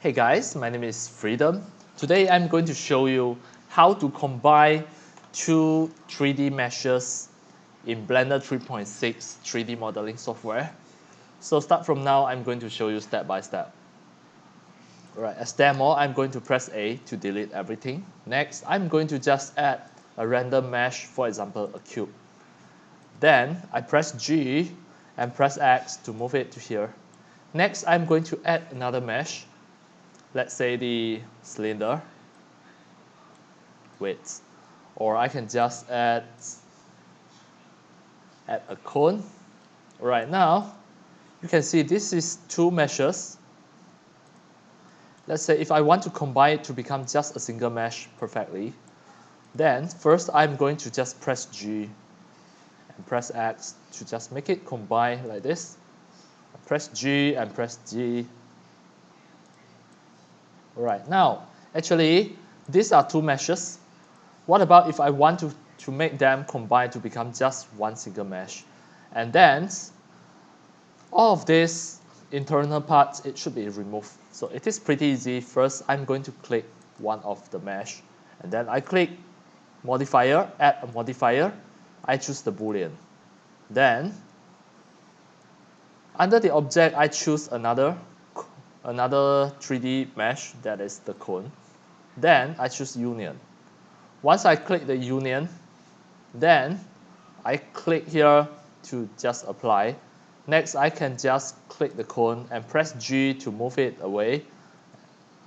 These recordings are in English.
Hey guys, my name is Freedom. Today I'm going to show you how to combine two 3D meshes in Blender 3.6 3D modeling software. So start from now, I'm going to show you step by step. Alright, as demo, I'm going to press A to delete everything. Next, I'm going to just add a random mesh, for example, a cube. Then I press G and press X to move it to here. Next, I'm going to add another mesh. Let's say the cylinder width, or I can just add a cone. Right now, you can see this is two meshes. Let's say if I want to combine it to become just a single mesh perfectly, then first I'm going to just press G and press X to just make it combine like this. Press G and press G. Right now, actually, these are two meshes. What about if I want to make them combine to become just one single mesh? And then all of these internal parts, it should be removed. So it is pretty easy. First, I'm going to click one of the mesh. And then I click modifier, add a modifier. I choose the Boolean. Then, under the object, I choose another 3D mesh, that is the cone. Then I choose union. Once I click the union, then I click here to just apply. Next, I can just click the cone and press G to move it away,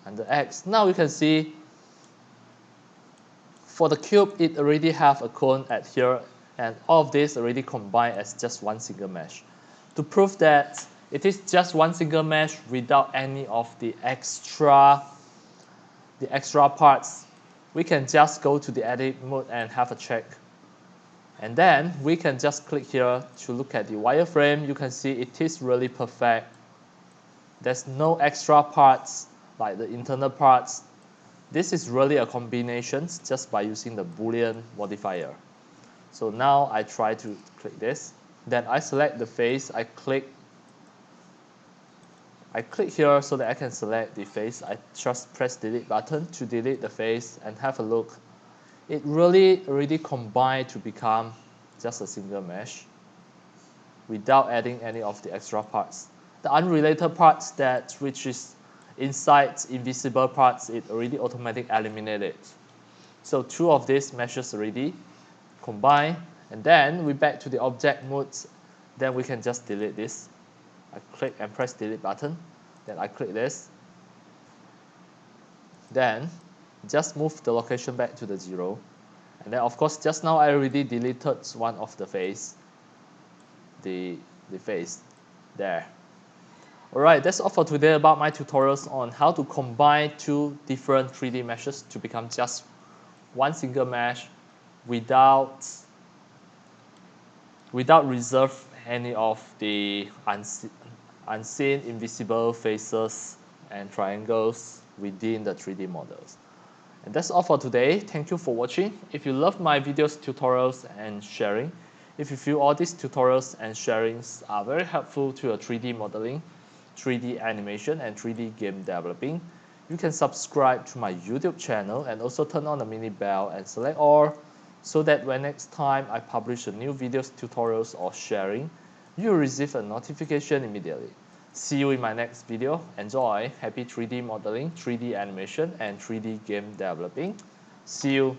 and the X. Now you can see for the cube, it already have a cone at here, and all of this already combined as just one single mesh. To prove that it is just one single mesh without any of the extra parts, we can just go to the edit mode and have a check. And then we can just click here to look at the wireframe. You can see it is really perfect. There's no extra parts like the internal parts. This is really a combination just by using the Boolean modifier. So now I try to click this. Then I select the face. I click here so that I can select the face. I just press delete button to delete the face and have a look. It really already combined to become just a single mesh without adding any of the extra parts. The unrelated parts which is inside invisible parts, it already automatically eliminated. So two of these meshes already combined, and then we back to the object mode. Then we can just delete this. I click and press delete button. Then I click this. Then just move the location back to the 0. And then of course just now I already deleted one of the face. The face there. Alright, that's all for today about my tutorials on how to combine two different 3D meshes to become just one single mesh without reserve any of the unseen invisible faces and triangles within the 3D models. And that's all for today. Thank you for watching. If you love my videos, tutorials, and sharing, if you feel all these tutorials and sharings are very helpful to your 3D modeling, 3D animation, and 3D game developing, you can subscribe to my YouTube channel and also turn on the mini bell and select all so that when next time I publish a new videos, tutorials, or sharing, you will receive a notification immediately. See you in my next video. Enjoy. Happy 3D modeling, 3D animation, and 3D game developing. See you.